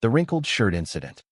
The wrinkled shirt incident.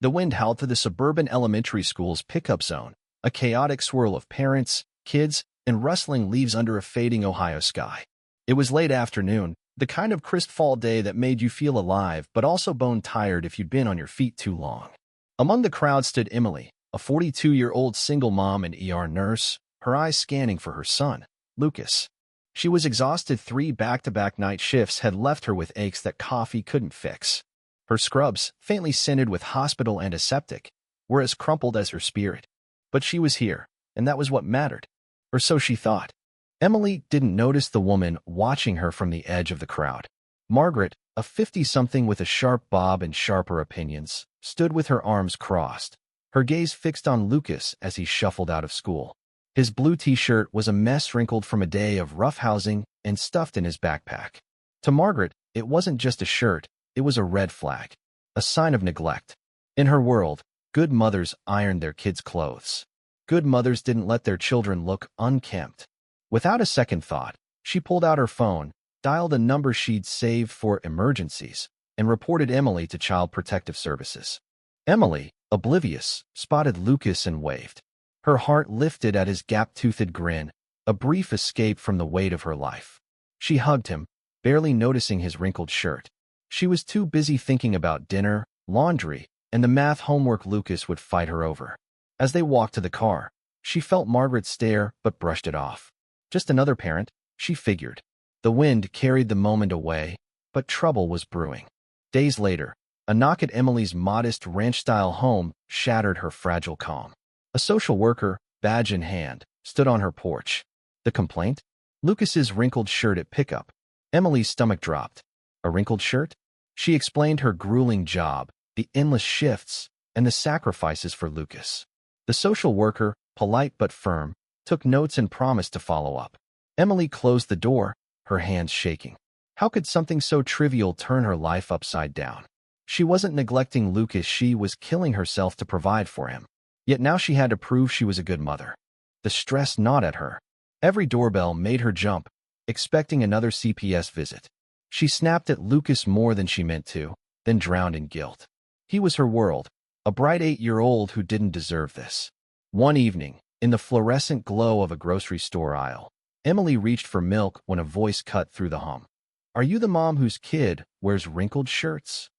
The wind howled through the suburban elementary school's pickup zone, a chaotic swirl of parents, kids, and rustling leaves under a fading Ohio sky. It was late afternoon, the kind of crisp fall day that made you feel alive but also bone-tired if you'd been on your feet too long. Among the crowd stood Emily, a 42-year-old single mom and ER nurse, her eyes scanning for her son, Lucas. She was exhausted. 3 back-to-back night shifts had left her with aches that coffee couldn't fix. Her scrubs, faintly scented with hospital antiseptic, were as crumpled as her spirit. But she was here, and that was what mattered. Or so she thought. Emily didn't notice the woman watching her from the edge of the crowd. Margaret, a 50-something with a sharp bob and sharper opinions, stood with her arms crossed, her gaze fixed on Lucas as he shuffled out of school. His blue t-shirt was a mess, wrinkled from a day of roughhousing and stuffed in his backpack. To Margaret, it wasn't just a shirt, it was a red flag, a sign of neglect. In her world, good mothers ironed their kids' clothes. Good mothers didn't let their children look unkempt. Without a second thought, she pulled out her phone, dialed a number she'd saved for emergencies, and reported Emily to Child Protective Services. Emily, oblivious, spotted Lucas and waved. Her heart lifted at his gap-toothed grin, a brief escape from the weight of her life. She hugged him, barely noticing his wrinkled shirt. She was too busy thinking about dinner, laundry, and the math homework Lucas would fight her over. As they walked to the car, she felt Margaret stare but brushed it off. Just another parent, she figured. The wind carried the moment away, but trouble was brewing. Days later, a knock at Emily's modest ranch-style home shattered her fragile calm. A social worker, badge in hand, stood on her porch. The complaint? Lucas's wrinkled shirt at pickup. Emily's stomach dropped. A wrinkled shirt? She explained her grueling job, the endless shifts, and the sacrifices for Lucas. The social worker, polite but firm, took notes and promised to follow up. Emily closed the door, her hands shaking. How could something so trivial turn her life upside down? She wasn't neglecting Lucas, she was killing herself to provide for him. Yet now she had to prove she was a good mother. The stress gnawed at her. Every doorbell made her jump, expecting another CPS visit. She snapped at Lucas more than she meant to, then drowned in guilt. He was her world, a bright 8-year-old who didn't deserve this. One evening, in the fluorescent glow of a grocery store aisle, Emily reached for milk when a voice cut through the hum. "Are you the mom whose kid wears wrinkled shirts?"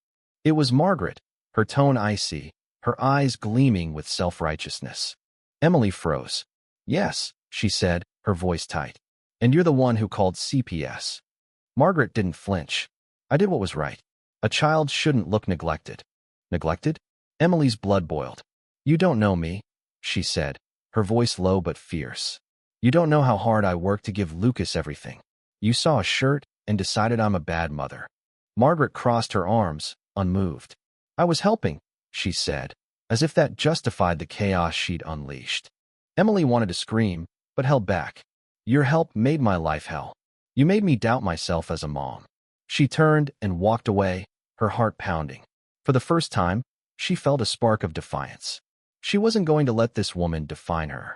It was Margaret, her tone icy, her eyes gleaming with self-righteousness. Emily froze. "Yes," she said, her voice tight. "And you're the one who called CPS." Margaret didn't flinch. "I did what was right. A child shouldn't look neglected." "Neglected?" Emily's blood boiled. "You don't know me," she said, her voice low but fierce. "You don't know how hard I worked to give Lucas everything. You saw a shirt and decided I'm a bad mother." Margaret crossed her arms, unmoved. "I was helping," she said, as if that justified the chaos she'd unleashed. Emily wanted to scream, but held back. "Your help made my life hell. You made me doubt myself as a mom." She turned and walked away, her heart pounding. For the first time, she felt a spark of defiance. She wasn't going to let this woman define her.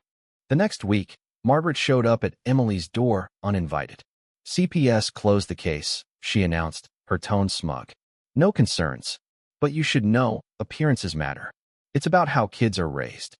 The next week, Margaret showed up at Emily's door, uninvited. "CPS closed the case," she announced, her tone smug. "No concerns. But you should know, appearances matter. It's about how kids are raised."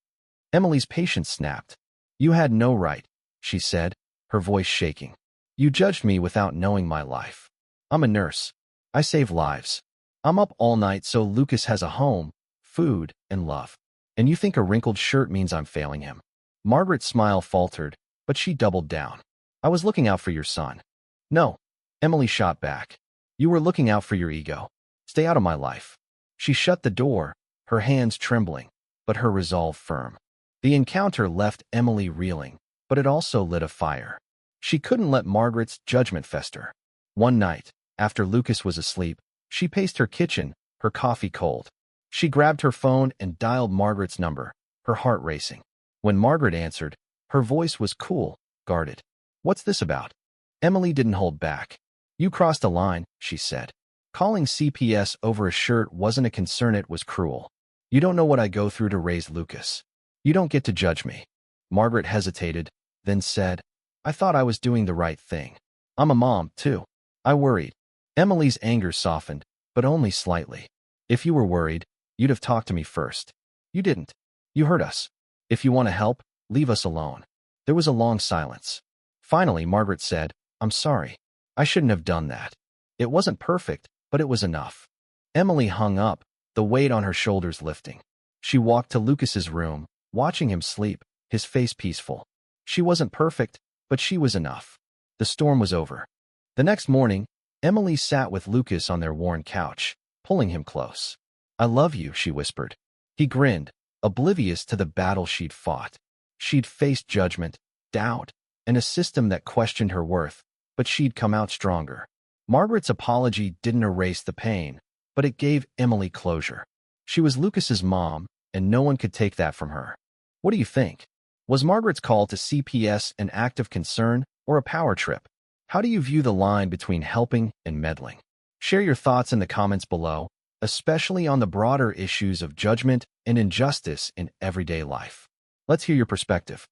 Emily's patience snapped. "You had no right," she said, her voice shaking. "You judged me without knowing my life. I'm a nurse. I save lives. I'm up all night so Lucas has a home, food, and love. And you think a wrinkled shirt means I'm failing him?" Margaret's smile faltered, but she doubled down. "I was looking out for your son." "No," Emily shot back. "You were looking out for your ego. Stay out of my life." She shut the door, her hands trembling, but her resolve firm. The encounter left Emily reeling, but it also lit a fire. She couldn't let Margaret's judgment fester. One night, after Lucas was asleep, she paced her kitchen, her coffee cold. She grabbed her phone and dialed Margaret's number, her heart racing. When Margaret answered, her voice was cool, guarded. "What's this about?" Emily didn't hold back. "You crossed a line," she said. "Calling CPS over a shirt wasn't a concern, it was cruel. You don't know what I go through to raise Lucas. You don't get to judge me." Margaret hesitated, then said, "I thought I was doing the right thing. I'm a mom, too." I worried. Emily's anger softened, but only slightly. If you were worried, you'd have talked to me first. You didn't. You hurt us. If you want to help, leave us alone." There was a long silence. Finally, Margaret said, "I'm sorry. I shouldn't have done that. It wasn't perfect, but it was enough." Emily hung up, the weight on her shoulders lifting. She walked to Lucas's room, watching him sleep, his face peaceful. She wasn't perfect, but she was enough. The storm was over. The next morning, Emily sat with Lucas on their worn couch, pulling him close. "I love you," she whispered. He grinned, oblivious to the battle she'd fought. She'd faced judgment, doubt, and a system that questioned her worth, but she'd come out stronger. Margaret's apology didn't erase the pain, but it gave Emily closure. She was Lucas's mom, and no one could take that from her. What do you think? Was Margaret's call to CPS an act of concern or a power trip? How do you view the line between helping and meddling? Share your thoughts in the comments below, especially on the broader issues of judgment and injustice in everyday life. Let's hear your perspective.